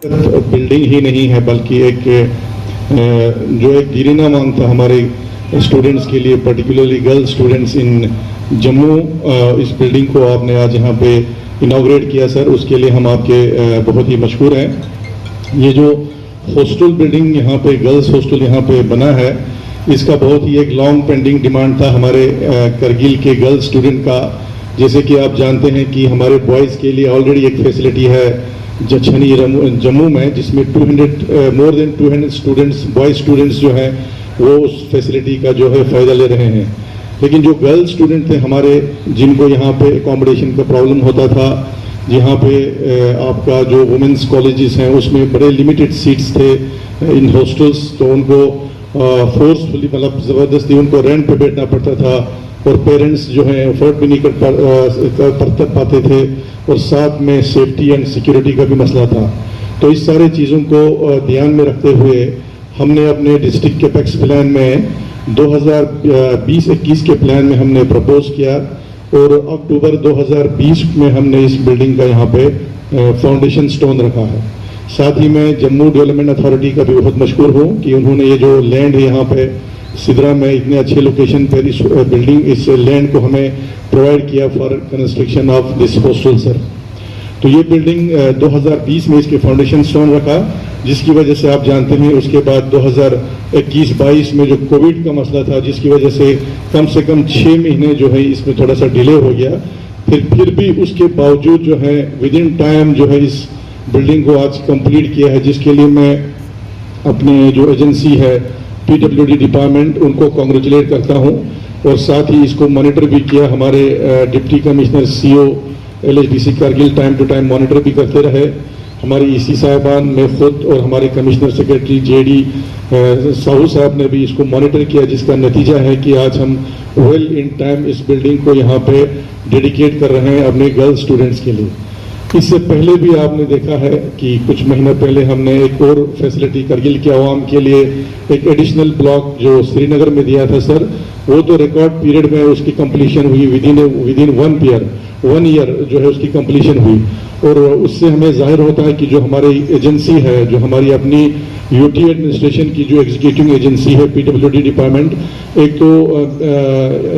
Building ही नहीं है बल्कि एक जो एक गिरीना मांग था हमारे स्टूडेंट्स के लिए, particularly girls students in Jammu. इस बिल्डिंग को आपने आज यहाँ पे इनॉग्रेट किया सर, उसके लिए हम आपके बहुत ही मशहूर हैं। ये जो हॉस्टल बिल्डिंग यहाँ पे, गर्ल्स हॉस्टल यहाँ पे बना है, इसका बहुत ही एक लॉन्ग पेंडिंग डिमांड था हमारे करगिल के गर्ल्स स्टूडेंट का। जैसे कि आप जानते हैं कि हमारे बॉयज़ के लिए ऑलरेडी एक फैसिलिटी है जछनी जम्मू में, जिसमें more than 200 students, boys students जो हैं वो उस फैसिलिटी का जो है फ़ायदा ले रहे हैं। लेकिन जो गर्ल्स स्टूडेंट थे हमारे, जिनको यहाँ पे एकोमोडेशन का प्रॉब्लम होता था, यहाँ पे आपका जो वुमेंस कॉलेजेस हैं उसमें बड़े लिमिटेड सीट्स थे इन हॉस्टल्स, तो उनको फोर्सफुली मतलब ज़बरदस्ती उनको रेंट पे बैठना पड़ता था और पेरेंट्स जो हैं अफोर्ड भी नहीं कर पाते थे, और साथ में सेफ्टी एंड सिक्योरिटी का भी मसला था। तो इस सारे चीज़ों को ध्यान में रखते हुए हमने अपने डिस्ट्रिक्ट कैपेक्स प्लान में 2020-21 के प्लान में हमने प्रपोज किया, और अक्टूबर 2020 में हमने इस बिल्डिंग का यहाँ पे फाउंडेशन स्टोन रखा है। साथ ही मैं जम्मू डेवलपमेंट अथॉरिटी का भी बहुत मशहूर हूँ कि उन्होंने ये जो लैंड है यहाँ पे सिदरा में इतने अच्छे लोकेशन पर इस बिल्डिंग, इस लैंड को हमें प्रोवाइड किया for construction of this hostel sir. तो ये बिल्डिंग 2020 में इसके फाउंडेशन स्टोन रखा, जिसकी वजह से आप जानते हैं उसके बाद 2021-22 में जो कोविड का मसला था, जिसकी वजह से कम 6 महीने जो है इसमें थोड़ा सा डिले हो गया। फिर भी उसके बावजूद जो है विद इन टाइम जो है इस बिल्डिंग को आज कंप्लीट किया है, जिसके लिए मैं अपने जो एजेंसी है PWD डिपार्टमेंट उनको कॉन्ग्रेचुलेट करता हूँ, और साथ ही इसको मॉनिटर भी किया हमारे deputy commissioner CO LHDC Kargil time to time monitor भी करते रहे। हमारी EC साहिबान, मैं खुद और हमारे कमिश्नर सेक्रेटरी JD साहू साहब ने भी इसको मॉनिटर किया, जिसका नतीजा है कि आज हम वेल इन टाइम इस बिल्डिंग को यहाँ पे डेडिकेट कर रहे हैं अपने गर्ल्स स्टूडेंट्स के लिए। इससे पहले भी आपने देखा है कि कुछ महीना पहले हमने एक और फैसिलिटी करगिल के आवाम के लिए एक एडिशनल ब्लॉक जो श्रीनगर में दिया था सर, वो तो रिकॉर्ड पीरियड में उसकी कंप्लीशन हुई, विदिन 1 ईयर जो है उसकी कंप्लीशन हुई। और उससे हमें जाहिर होता है कि जो हमारी एजेंसी है, जो हमारी अपनी UT एडमिनिस्ट्रेशन की जो एग्जीक्यूटिव एजेंसी है PWD डिपार्टमेंट, एक तो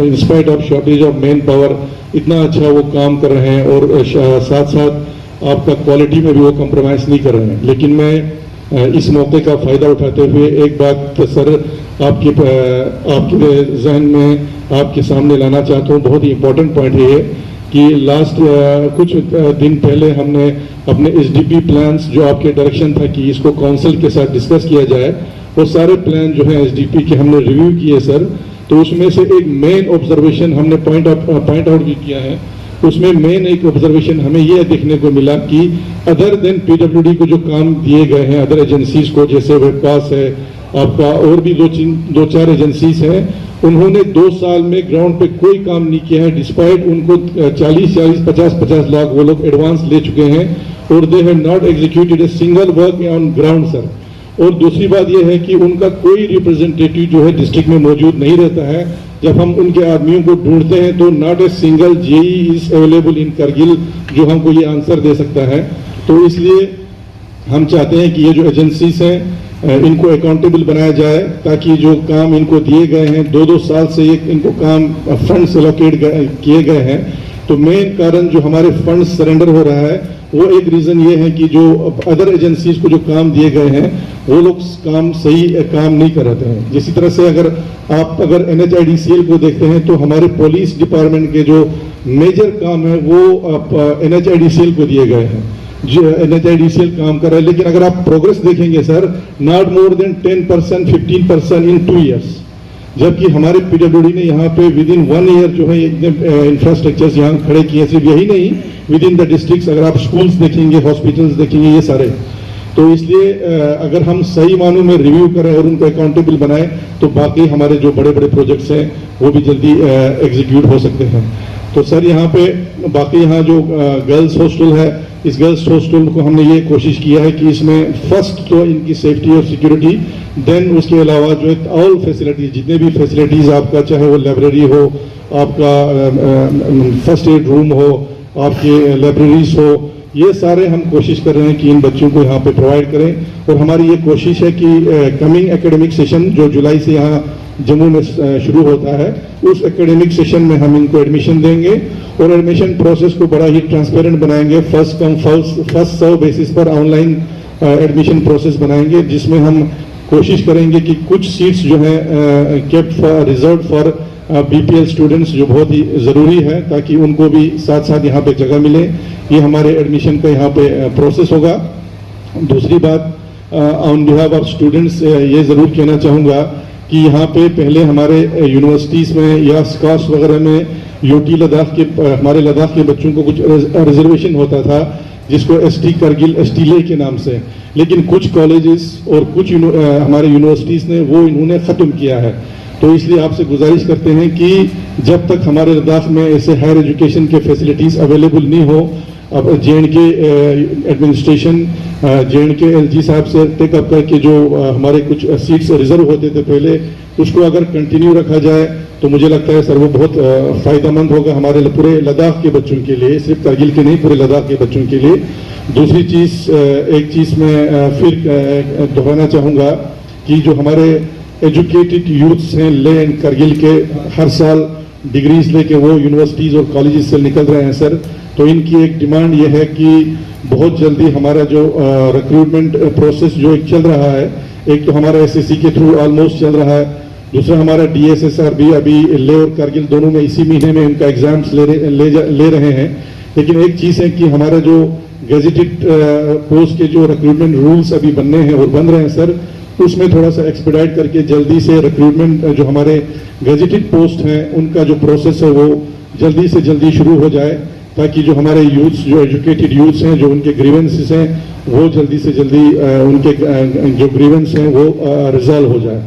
in spite of shortage of man power इतना अच्छा वो काम कर रहे हैं, और साथ साथ आपका क्वालिटी में भी वो कंप्रोमाइज़ नहीं कर रहे हैं। लेकिन मैं इस मौके का फ़ायदा उठाते हुए एक बात सर आपके जहन में आपके सामने लाना चाहता हूँ, बहुत ही इंपॉर्टेंट पॉइंट है ये कि लास्ट कुछ दिन पहले हमने अपने SDP प्लान्स, जो आपके डायरेक्शन था कि इसको काउंसिल के साथ डिस्कस किया जाए, वो सारे प्लान जो है SDP के हमने रिव्यू किए सर। तो उसमें से एक मेन ऑब्जर्वेशन हमने पॉइंट आउट भी किया है। उसमें मेन एक ऑब्जर्वेशन हमें यह देखने को मिला कि अदर देन PWD को जो काम दिए गए हैं अदर एजेंसीज को, जैसे वेबकास है आपका, और भी 2-4 एजेंसीज हैं, उन्होंने 2 साल में ग्राउंड पे कोई काम नहीं किया है, डिस्पाइट उनको 40-50 लाख वो लोग एडवांस ले चुके हैं, और they have not executed a single work on ground sir. और दूसरी बात यह है कि उनका कोई रिप्रेजेंटेटिव जो है डिस्ट्रिक्ट में मौजूद नहीं रहता है। जब हम उनके आदमियों को ढूंढते हैं तो not a single JE is available in Kargil जो हमको ये आंसर दे सकता है। तो इसलिए हम चाहते हैं कि ये जो एजेंसीज हैं इनको अकाउंटेबल बनाया जाए, ताकि जो काम इनको दिए गए हैं 2-2 साल से इनको काम फंड्स एलोकेट किए गए हैं, तो मेन कारण जो हमारे फंड्स सरेंडर हो रहा है वो एक रीज़न ये है कि जो अदर एजेंसीज को जो काम दिए गए हैं वो लोग सही काम नहीं कर रहे हैं। जिसी तरह से अगर NHIDCL को देखते हैं तो हमारे पुलिस डिपार्टमेंट के जो मेजर काम है वो NHIDCL को दिए गए हैं, जो NHIDCL काम कर रहा है। लेकिन अगर आप प्रोग्रेस देखेंगे sir, not more than 10%, 15% in 2 years, जबकि हमारे PWD ने यहाँ पे विदिन 1 ईयर जो है इंफ्रास्ट्रक्चर्स यहाँ खड़े किए। सिर्फ यही नहीं, विद इन द डिस्ट्रिक्ट अगर आप स्कूल्स देखेंगे, हॉस्पिटल्स देखेंगे, ये सारे। तो इसलिए अगर हम सही मानों में रिव्यू करें और उनको अकाउंटेबल बनाएं तो बाकी हमारे जो बड़े बड़े प्रोजेक्ट्स हैं वो भी जल्दी एग्जीक्यूट हो सकते हैं। तो सर यहाँ पे बाकी यहाँ जो गर्ल्स हॉस्टल है, इस गर्ल्स हॉस्टल को हमने ये कोशिश किया है कि इसमें फर्स्ट तो इनकी सेफ्टी और सिक्योरिटी, देन उसके अलावा जो है ऑल फैसिलिटीज, जितने भी फैसिलिटीज़ आपका, चाहे वो लाइब्रेरी हो, आपका फर्स्ट एड रूम हो, आपके लाइब्रेरीज हो, ये सारे हम कोशिश कर रहे हैं कि इन बच्चों को यहाँ पे प्रोवाइड करें। और हमारी ये कोशिश है कि कमिंग एकेडमिक सेशन जो जुलाई से यहाँ जम्मू में शुरू होता है, उस एकेडमिक सेशन में हम इनको एडमिशन देंगे और एडमिशन प्रोसेस को बड़ा ही ट्रांसपेरेंट बनाएंगे। First come first serve basis पर ऑनलाइन एडमिशन प्रोसेस बनाएंगे, जिसमें हम कोशिश करेंगे कि कुछ सीट्स जो है kept for reserve for BPL students, जो बहुत ही ज़रूरी है, ताकि उनको भी साथ साथ यहाँ पे जगह मिले। ये हमारे एडमिशन का यहाँ पे प्रोसेस होगा। दूसरी बात, ऑन बिहाफ ऑफ स्टूडेंट्स ये ज़रूर कहना चाहूँगा कि यहाँ पे पहले हमारे यूनिवर्सिटीज़ में या स्कॉट्स वगैरह में यूटी लद्दाख के हमारे लद्दाख के बच्चों को कुछ रिजर्वेशन होता था, जिसको एसटी करगिल एसटीले के नाम से, लेकिन कुछ कॉलेजेस और कुछ हमारे यूनिवर्सिटीज़ ने वो इन्होंने ख़त्म किया है। तो इसलिए आपसे गुजारिश करते हैं कि जब तक हमारे लद्दाख में ऐसे हायर एजुकेशन के फैसिलिटीज़ अवेलेबल नहीं हो, अब JNK एडमिनिस्ट्रेशन JNK LG साहब से टेक अप करके जो हमारे कुछ सीट्स रिजर्व होते थे पहले, उसको अगर कंटिन्यू रखा जाए तो मुझे लगता है सर वो बहुत फ़ायदेमंद होगा हमारे पूरे लद्दाख के बच्चों के लिए, सिर्फ करगिल के नहीं, पूरे लद्दाख के बच्चों के लिए। दूसरी चीज़, एक चीज़ मैं फिर दोहराना चाहूँगा कि जो हमारे एजुकेटेड यूथ्स हैं ले एंड करगिल के, हर साल डिग्रीज लेके वो यूनिवर्सिटीज़ और कॉलेजेस से निकल रहे हैं सर। तो इनकी एक डिमांड ये है कि बहुत जल्दी हमारा जो रिक्रूटमेंट प्रोसेस जो एक चल रहा है, एक तो हमारा SSC के थ्रू ऑलमोस्ट चल रहा है, दूसरा हमारा DSSR भी अभी ले और करगिल दोनों में इसी महीने में उनका एग्जाम्स ले रहे हैं। लेकिन एक चीज़ है कि हमारा जो गेजेटेड पोस्ट के जो रिक्रूटमेंट रूल्स अभी बनने हैं और बन रहे हैं सर, उसमें थोड़ा सा एक्सपेडाइट करके जल्दी से रिक्रूटमेंट जो हमारे गेजेटेड पोस्ट हैं उनका जो प्रोसेस है वो जल्दी से जल्दी शुरू हो जाए, ताकि जो हमारे यूथ्स, जो एजुकेटेड यूथ्स हैं, जो उनके ग्रीवेंसेस हैं, वो जल्दी से जल्दी उनके जो ग्रीवेंस हैं वो रिजॉल्व हो जाए।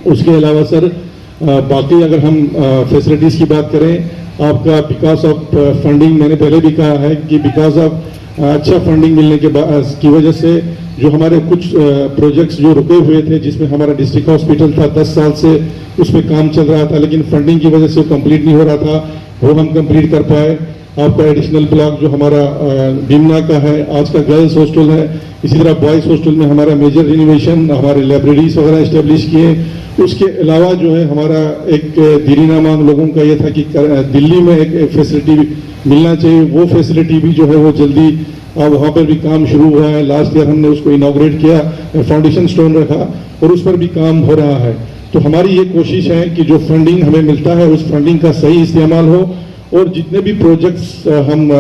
उसके अलावा सर बाकी अगर हम फैसिलिटीज़ की बात करें, आपका बिकॉज ऑफ फंडिंग, मैंने पहले भी कहा है कि बिकॉज ऑफ अच्छा फंडिंग मिलने की वजह से जो हमारे कुछ प्रोजेक्ट्स जो रुके हुए थे, जिसमें हमारा डिस्ट्रिक्ट हॉस्पिटल था 10 साल से उस पर काम चल रहा था, लेकिन फंडिंग की वजह से वो कंप्लीट नहीं हो रहा था, वो हम कंप्लीट कर पाए। आपका एडिशनल ब्लॉक जो हमारा बीमना का है, आज का गर्ल्स हॉस्टल है, इसी तरह बॉयज़ हॉस्टल में हमारा मेजर रिनोवेशन, हमारे लाइब्रेरीज वगैरह इस्टेब्लिश किए। उसके अलावा जो है हमारा एक दीरीना मांग लोगों का ये था कि दिल्ली में एक फैसिलिटी मिलना चाहिए, वो फैसिलिटी भी जो है वो जल्दी अब वहाँ पर भी काम शुरू हुआ है। लास्ट ईयर हमने उसको इनॉग्रेट किया, फाउंडेशन स्टोन रखा और उस पर भी काम हो रहा है। तो हमारी ये कोशिश है कि जो फंडिंग हमें मिलता है उस फंडिंग का सही इस्तेमाल हो, और जितने भी प्रोजेक्ट्स हम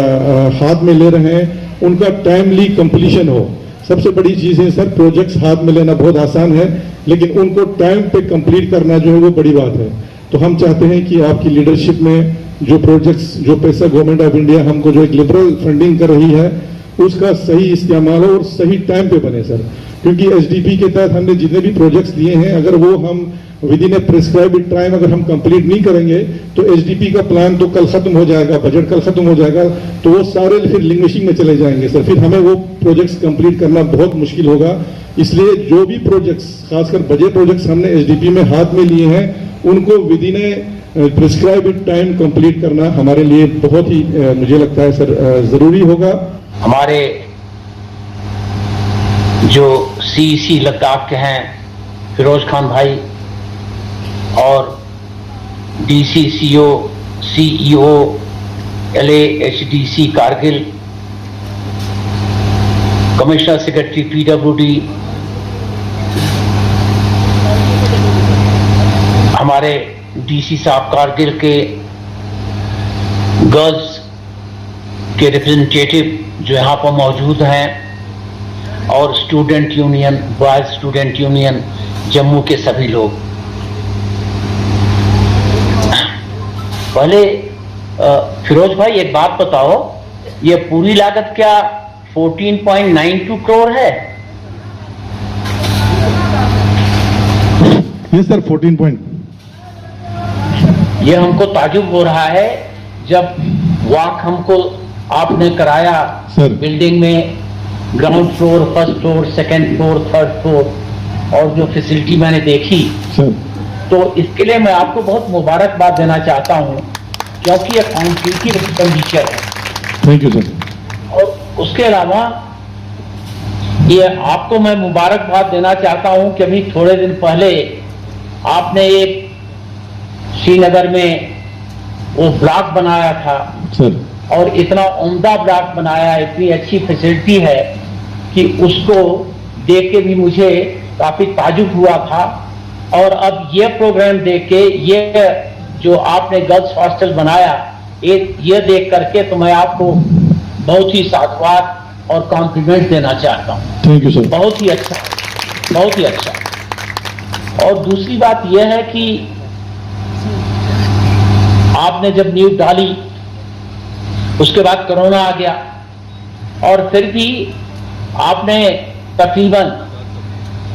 हाथ में ले रहे हैं उनका टाइमली कंप्लीशन हो। सबसे बड़ी चीज़ है सर, प्रोजेक्ट्स हाथ में लेना बहुत आसान है, लेकिन उनको टाइम पे कंप्लीट करना जो है वो बड़ी बात है। तो हम चाहते हैं कि आपकी लीडरशिप में जो प्रोजेक्ट्स, जो पैसा गवर्नमेंट ऑफ इंडिया हमको जो एक लिबरल फंडिंग कर रही है, उसका सही इस्तेमाल हो और सही टाइम पे बने सर। क्योंकि SDP के तहत हमने जितने भी प्रोजेक्ट्स दिए हैं, अगर वो हम with in A prescribed time अगर हम कंप्लीट नहीं करेंगे तो SDP का प्लान तो कल खत्म हो जाएगा, बजट कल खत्म हो जाएगा, तो वो सारे फिर लिंग्विशिंग में चले जाएंगे सर। फिर हमें वो प्रोजेक्ट्स कंप्लीट करना बहुत मुश्किल होगा। इसलिए जो भी प्रोजेक्ट्स, खासकर बजट प्रोजेक्ट्स हमने SDP में हाथ में लिए हैं, उनको with in A prescribed time complete करना हमारे लिए बहुत ही मुझे लगता है सर ज़रूरी होगा। हमारे जो CEC लद्दाख के हैं फिरोज खान भाई और DCCO CEO LAHDC Kargil, commissioner secretary PWD, हमारे DC साहब कारगिल के, गर्ल्स के रिप्रेजेंटेटिव जो यहाँ पर मौजूद हैं, और student union, boys student union Jammu के सभी लोग। पहले फिरोज भाई एक बात बताओ, ये पूरी लागत क्या 14.92 करोड़ है? यस सर, 14 ये हमको ताजुब हो रहा है जब वॉक हमको आपने कराया सर, बिल्डिंग में ground floor, first floor, second floor, third floor, और जो फैसिलिटी मैंने देखी सर, तो इसके लिए मैं आपको बहुत मुबारकबाद देना चाहता हूं, क्योंकि ये काउंसिल की एक्सपेंडिचर है। Thank you sir. उसके अलावा ये आपको मैं मुबारकबाद देना चाहता हूं कि अभी थोड़े दिन पहले आपने एक श्रीनगर में वो ब्लॉक बनाया था सर, और इतना उम्दा ब्लॉक बनाया, इतनी अच्छी फैसिलिटी है कि उसको देख के भी मुझे काफी ताजुब हुआ था। और अब ये प्रोग्राम देख के, ये जो आपने गर्ल्स हॉस्टल बनाया, ये देख करके तो मैं आपको बहुत ही साधुवाद और कॉम्प्लीमेंट देना चाहता हूँ। Thank you sir. बहुत ही अच्छा, बहुत ही अच्छा। और दूसरी बात यह है कि आपने जब नींव डाली उसके बाद कोरोना आ गया और फिर भी आपने तकरीबन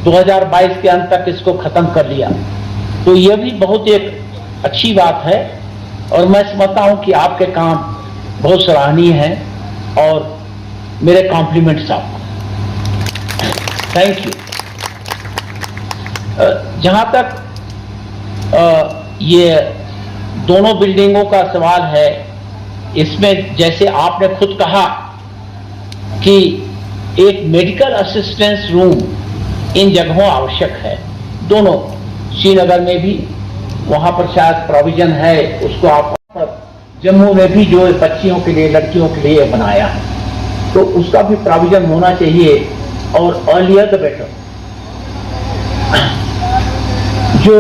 2022 के अंत तक इसको खत्म कर लिया, तो यह भी बहुत एक अच्छी बात है। और मैं समझता हूं कि आपके काम बहुत सराहनीय हैं और मेरे कॉम्प्लीमेंट्स आपको। Thank you. जहां तक ये दोनों बिल्डिंगों का सवाल है, इसमें जैसे आपने खुद कहा कि एक मेडिकल असिस्टेंस रूम इन जगहों आवश्यक है, दोनों श्रीनगर में भी वहां पर शायद प्रोविजन है, उसको आप जम्मू में भी जो बच्चियों के लिए, लड़कियों के लिए बनाया है, तो उसका भी प्रोविजन होना चाहिए और अर्लियर द बेटर। जो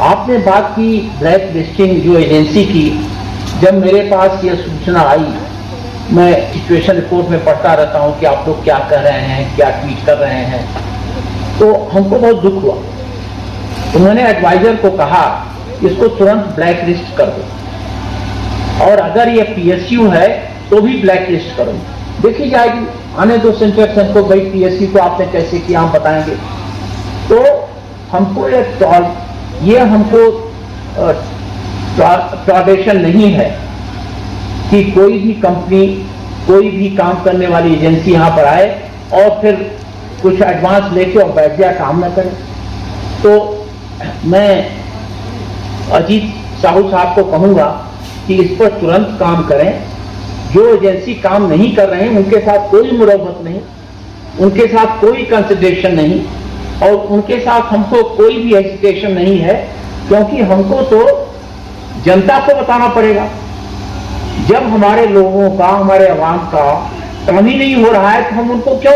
आपने बात की ब्लैक लिस्टिंग जो एजेंसी की, जब मेरे पास यह सूचना आई, मैं सिचुएशन रिपोर्ट में पढ़ता रहता हूं कि आप लोग क्या कह रहे हैं, क्या ट्वीट कर रहे हैं, तो हमको बहुत दुख हुआ। उन्होंने एडवाइजर को कहा इसको तुरंत ब्लैक लिस्ट कर दो और अगर ये पीएसयू है तो भी ब्लैक लिस्ट करो, देखी जाएगी। आने दो सेंटर को, भाई पीएसयू को आपने कैसे किया हम बताएंगे। तो हमको ये हमको ट्रेडिशन नहीं है कि कोई भी कंपनी, कोई भी काम करने वाली एजेंसी यहां पर आए और फिर कुछ एडवांस लेके और बैठ जाए, काम न करे। तो मैं अजीत साहू साहब को कहूंगा कि इस पर तुरंत काम करें। जो एजेंसी काम नहीं कर रहे हैं उनके साथ कोई मुरब्बत नहीं, उनके साथ कोई कंसिडरेशन नहीं और उनके साथ हमको कोई भी हेजिटेशन नहीं है, क्योंकि हमको तो जनता को बताना पड़ेगा। जब हमारे लोगों का, हमारे अवाम का काम ही नहीं हो रहा है तो हम उनको क्यों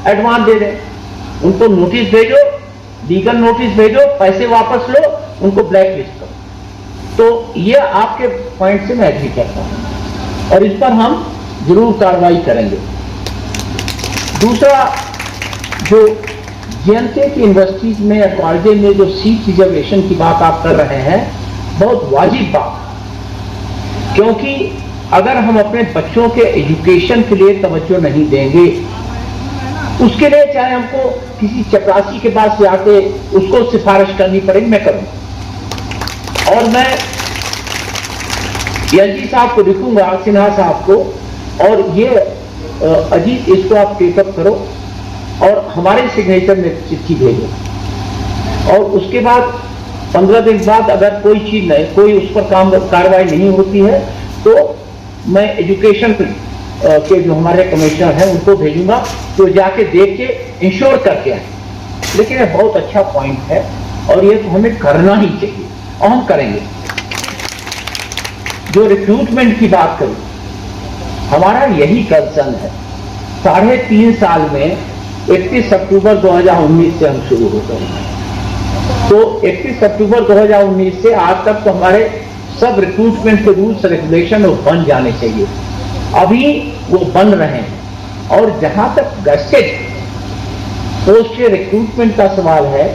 एडवांस दे दें? उनको नोटिस भेजो, लीगल नोटिस भेजो, पैसे वापस लो, उनको ब्लैक लिस्ट करो। तो ये आपके पॉइंट से मैं एग्री करता हूं और इस पर हम जरूर कार्रवाई करेंगे। दूसरा, जो जेएनके की यूनिवर्सिटीज में या कॉलेज में जो सीट रिजर्वेशन की बात आप कर रहे हैं, बहुत वाजिब बात, क्योंकि अगर हम अपने बच्चों के एजुकेशन के लिए तवज्जो नहीं देंगे, उसके लिए चाहे हमको किसी चपरासी के पास जाके उसको सिफारिश करनी पड़ेगी, मैं करूंगा। और मैं एलजी साहब को लिखूंगा, सिन्हा साहब को, और ये अजीत इसको आप टेकअप करो और हमारे सिग्नेचर में चिट्ठी भेजो और उसके बाद 15 दिन बाद अगर कोई चीज नहीं, कोई उस पर कार्रवाई नहीं होती है तो मैं एजुकेशन के जो हमारे कमिश्नर हैं उनको भेजूंगा, तो जाके देख के इंश्योर करके आए। लेकिन ये बहुत अच्छा पॉइंट है और ये तो हमें करना ही चाहिए और हम करेंगे। जो रिक्रूटमेंट की बात करूं, हमारा यही कंसर्न है। 3.5 साल में 31 अक्टूबर 2019 से हम शुरू हो गए, तो 31 अक्टूबर 2019 से आज तक तो हमारे सब रिक्रूटमेंट के रूल्स रेगुलेशन वो बन जाने चाहिए, अभी वो बन रहे हैं। और जहां तक गस्टेड पोस्ट के रिक्रूटमेंट का सवाल है,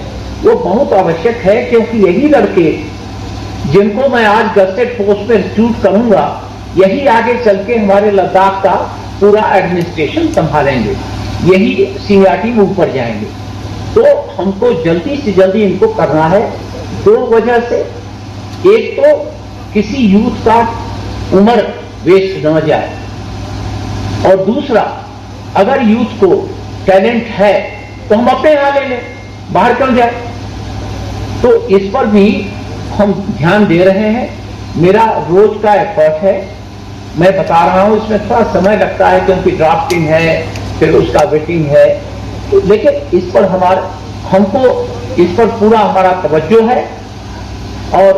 वो बहुत आवश्यक है, क्योंकि यही लड़के जिनको मैं आज गस्टेड पोस्ट में रिक्रूट करूंगा, यही आगे चल के हमारे लद्दाख का पूरा एडमिनिस्ट्रेशन संभालेंगे, यही सीआरटी में ऊपर जाएंगे। तो हमको जल्दी से जल्दी इनको करना है, 2 वजह से। एक तो किसी यूथ का उम्र वेस्ट न जाए, और दूसरा, अगर यूथ को टैलेंट है तो हम अपने यहां ले लें, बाहर क्यों जाए। तो इस पर भी हम ध्यान दे रहे हैं। मेरा रोज का एफर्ट है मैं बता रहा हूं, इसमें थोड़ा समय लगता है क्योंकि ड्राफ्टिंग है, फिर उसका वेटिंग है, लेकिन इस पर हमको इस पर पूरा हमारा तवज्जो है और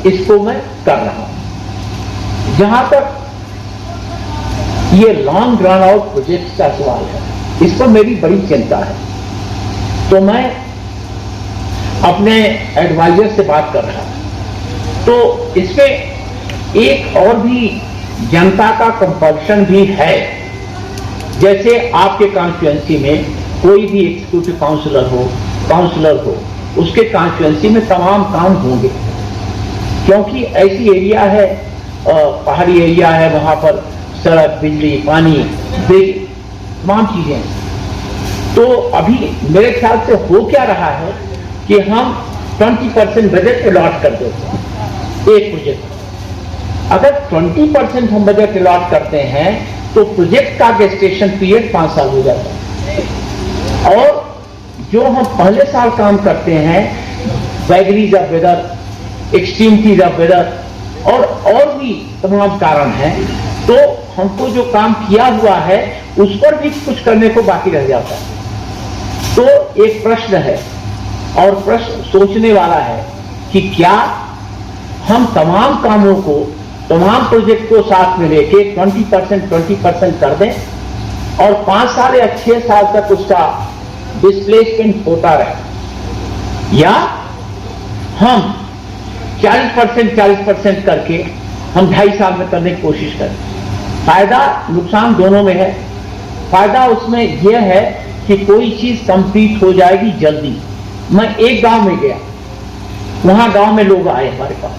इसको मैं कर रहा हूं। जहां तक ये लॉन्ग रन आउट प्रोजेक्ट का सवाल है, इस पर मेरी बड़ी चिंता है। तो मैं अपने एडवाइजर से बात कर रहा हूं, तो इसमें एक और भी जनता का कंपल्शन भी है। जैसे आपके कॉन्स्टिट्यूएंसी में कोई भी एग्जीक्यूटिव काउंसलर हो, उसके कॉन्स्टिट्यूएंसी में तमाम काम होंगे, क्योंकि ऐसी एरिया है, पहाड़ी एरिया है, वहां पर सड़क, बिजली, पानी, बिल, तमाम चीजें। तो अभी मेरे ख्याल से हो क्या रहा है कि हम 20% बजट अलॉट कर देते हैं एक प्रोजेक्ट। अगर 20% हम बजट अलॉट करते हैं तो प्रोजेक्ट का गेस्टेशन पीरियड 5 साल हो जाता है, और जो हम पहले साल काम करते हैं, vagaries of weather, extremities of weather और भी तमाम कारण हैं, तो हमको जो काम किया हुआ है उस पर भी कुछ करने को बाकी रह जाता है। तो एक प्रश्न है, और प्रश्न सोचने वाला है कि क्या हम तमाम कामों को, तमाम प्रोजेक्ट को साथ में लेके 20% कर दें और 5 साल या 6 साल तक उसका डिस्प्लेसमेंट होता रहे, या हम 40% करके हम 2.5 साल में करने की कोशिश करें। फायदा नुकसान दोनों में है। फायदा उसमें यह है कि कोई चीज कंप्लीट हो जाएगी जल्दी। मैं एक गांव में गया, वहां गांव में लोग आए हमारे पास,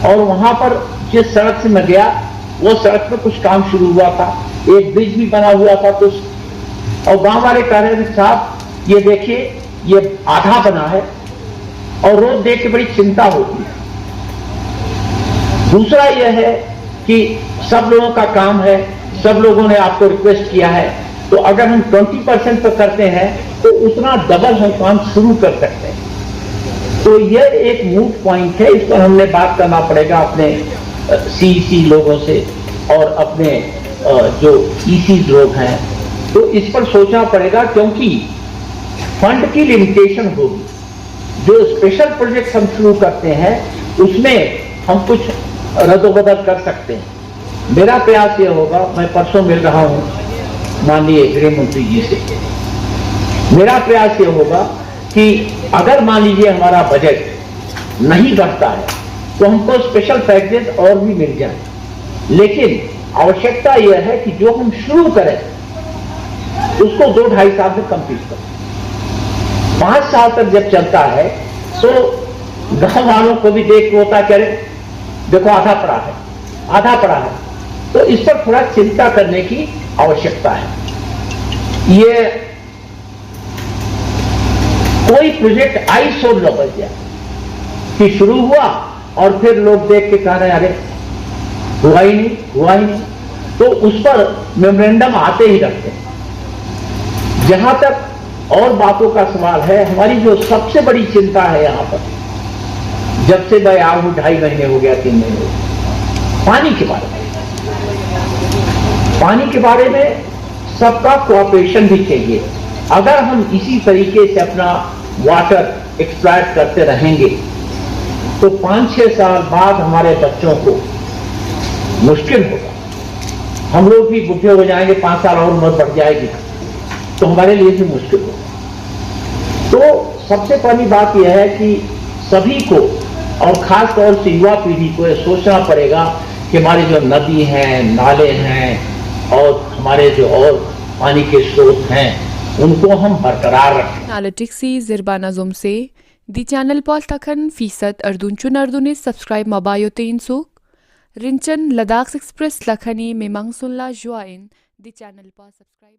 और वहां पर जिस सड़क से मैं गया वो सड़क पे कुछ काम शुरू हुआ था, एक ब्रिज भी बना हुआ था कुछ, और गांव वाले कह रहे थे साहब ये देखिए ये आधा बना है, और रोज देख के बड़ी चिंता होती है। दूसरा यह है कि सब लोगों का काम है, सब लोगों ने आपको रिक्वेस्ट किया है, तो अगर हम 20% पर करते हैं तो उतना डबल हम काम शुरू कर सकते हैं। तो यह एक मूव पॉइंट है, इस पर हमने बात करना पड़ेगा अपने सीईसी लोगों से और अपने जो ईसी लोग हैं, तो इस पर सोचना पड़ेगा, क्योंकि फंड की लिमिटेशन होगी। जो स्पेशल प्रोजेक्ट हम शुरू करते हैं उसमें हम कुछ रद्दोबदल कर सकते हैं। मेरा प्रयास यह होगा, मैं परसों मिल रहा हूं माननीय गृह मंत्री जी से, मेरा प्रयास यह होगा कि अगर मान लीजिए हमारा बजट नहीं बढ़ता है तो हमको स्पेशल पैकेज और भी मिल जाए, लेकिन आवश्यकता यह है कि जो हम शुरू करें उसको 2-2.5 साल में कंप्लीट करें। 5 साल तक जब चलता है तो गांव वालों को भी देख होता है, देखो आधा पड़ा है, तो इस पर थोड़ा चिंता करने की आवश्यकता है। ये कोई प्रोजेक्ट आइसोल न बच जाए कि शुरू हुआ और फिर लोग देख के कह रहे हैं अरे हुआ ही नहीं, तो उस पर मेमोरेंडम आते ही रहते हैं। जहां तक और बातों का सवाल है, हमारी जो सबसे बड़ी चिंता है यहां पर, जब से मैं आया हूं 2.5 महीने हो गया, 3 महीने हो गए, पानी के बारे में सबका कोऑपरेशन भी चाहिए। अगर हम इसी तरीके से अपना वाटर एक्सप्लॉइट करते रहेंगे तो 5-6 साल बाद हमारे बच्चों को मुश्किल होगा। हम लोग भी बुढ़े हो जाएंगे, 5 साल और उम्र बढ़ जाएगी, तो हमारे लिए भी मुश्किल होगा। तो सबसे पहली बात यह है कि सभी को, और खास तौर से युवा पीढ़ी को यह सोचना पड़ेगा कि हमारे जो नदी हैं, नाले हैं और हमारे जो और पानी के स्रोत हैं उनको हम बरकरार रखें। Analytics Zirbana Zumse, die Channel Paul Takan Fisat Ardunchun Ardune subscribe Mabayote Insuk, Rinchen Ladakh Express Lakhani Memang Sunla Join, die Channel Paul subscribe.